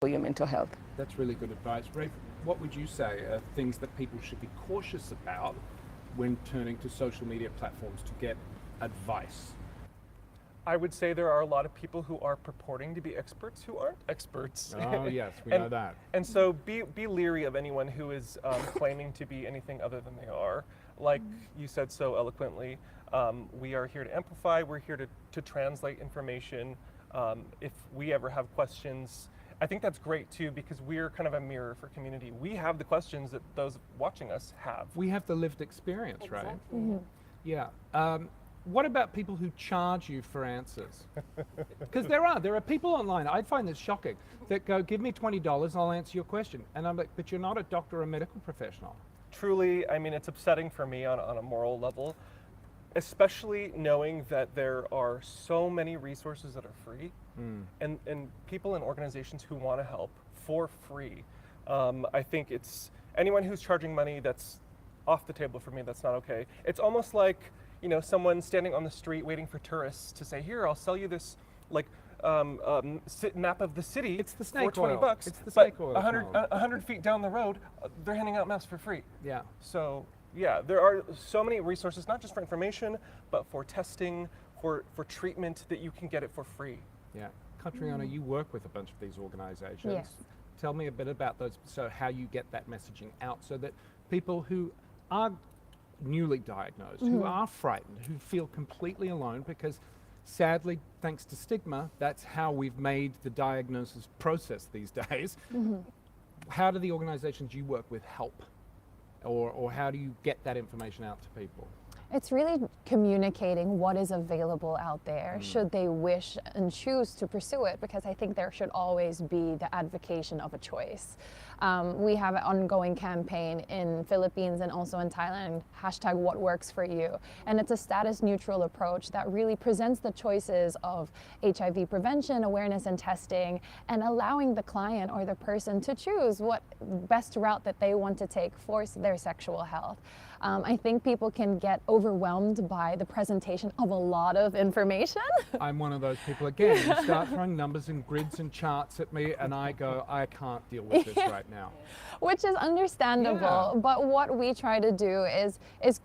for your mental health. That's really good advice. Rafe, what would you say are things that people should be cautious about when turning to social media platforms to get advice? I would say there are a lot of people who are purporting to be experts who aren't experts. Oh yes, we know that. And so be leery of anyone who is claiming to be anything other than they are. Like you said so eloquently, we are here to amplify, we're here to translate information. If we ever have questions, I think that's great too, because we're kind of a mirror for community. We have the questions that those watching us have. We have the lived experience, right? Exactly. Mm-hmm. Yeah. What about people who charge you for answers? Because there are people online, I find this shocking, that go, give me $20, I'll answer your question. And I'm like, but you're not a doctor or a medical professional. Truly, I mean, it's upsetting for me on a moral level, especially knowing that there are so many resources that are free and people and organizations who want to help for free. I think it's anyone who's charging money, that's off the table for me. That's not okay. It's almost like, you know, someone standing on the street waiting for tourists to say, here, I'll sell you this like map of the city It's the snake for 20 oil. bucks. It's the but snake oil. 100 feet down the road, they're handing out maps for free. Yeah. So yeah, there are so many resources, not just for information, but for testing, for treatment, that you can get it for free. Yeah. Catriona, you work with a bunch of these organizations. Yes. Tell me a bit about those, so how you get that messaging out so that people who are newly diagnosed, who are frightened, who feel completely alone, because sadly, thanks to stigma, that's how we've made the diagnosis process these days. How do the organizations you work with help? Or how do you get that information out to people? It's really communicating what is available out there, should they wish and choose to pursue it, because I think there should always be the advocation of a choice. We have an ongoing campaign in Philippines and also in Thailand, hashtag what works for you. And it's a status neutral approach that really presents the choices of HIV prevention, awareness and testing, and allowing the client or the person to choose what best route that they want to take for their sexual health. I think people can get overwhelmed by the presentation of a lot of information. I'm one of those people. Again, you start throwing numbers and grids and charts at me and I go, I can't deal with this right now. Which is understandable, Yeah. but what we try to do is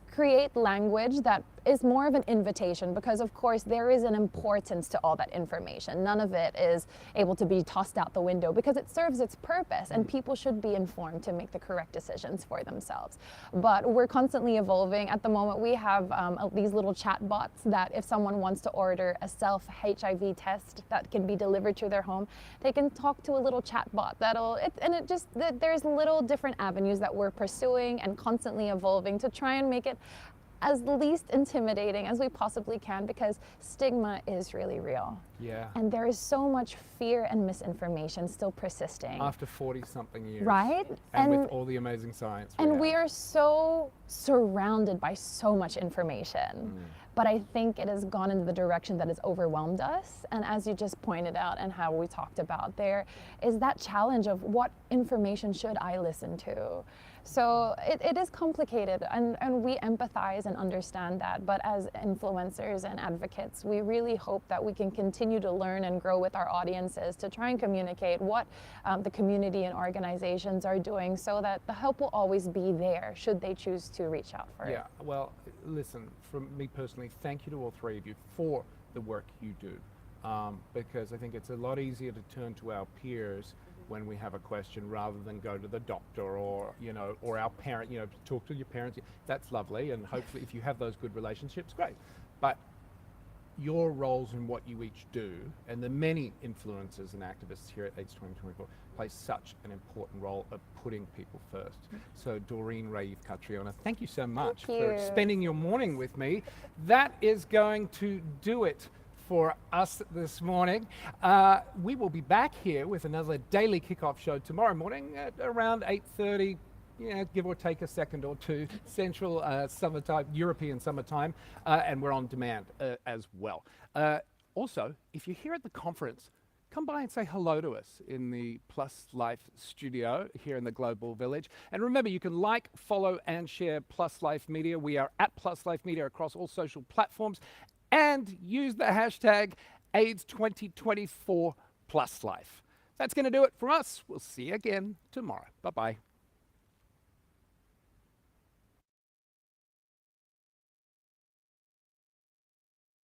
create language that is more of an invitation, because of course there is an importance to all that information. None of it is able to be tossed out the window, because it serves its purpose and people should be informed to make the correct decisions for themselves. But we're constantly evolving. At the moment we have these little chat bots that if someone wants to order a self-HIV test that can be delivered to their home, they can talk to a little chat bot there's little different avenues that we're pursuing and constantly evolving to try and make it as least intimidating as we possibly can, because stigma is really real. Yeah. And there is so much fear and misinformation still persisting. After 40-something years. Right? And with all the amazing science. We are so surrounded by so much information. But I think it has gone in the direction that has overwhelmed us. And as you just pointed out and how we talked about, there is that challenge of what information should I listen to? So it is complicated, and we empathize and understand that. But as influencers and advocates, we really hope that we can continue to learn and grow with our audiences to try and communicate what the community and organizations are doing, so that the help will always be there should they choose to reach out for it. Yeah, well, listen, from me personally, thank you to all three of you for the work you do. Because I think it's a lot easier to turn to our peers when we have a question rather than go to the doctor or our parent, talk to your parents. That's lovely, and hopefully if you have those good relationships, great. But your roles and what you each do, and the many influencers and activists here at AIDS 2024 play such an important role of putting people first. So Doreen, Rafe, Catriona, thank you so much for spending your morning with me. That is going to do it for us this morning. We will be back here with another daily kickoff show tomorrow morning at around 8:30, give or take a second or two, Central summertime, European summertime, and we're on demand as well. Also, if you're here at the conference, come by and say hello to us in the Plus Life studio here in the Global Village. And remember, you can like, follow, and share Plus Life Media. We are at Plus Life Media across all social platforms. And use the hashtag AIDS 2024 Plus Life. That's going to do it from us. We'll see you again tomorrow. Bye-bye.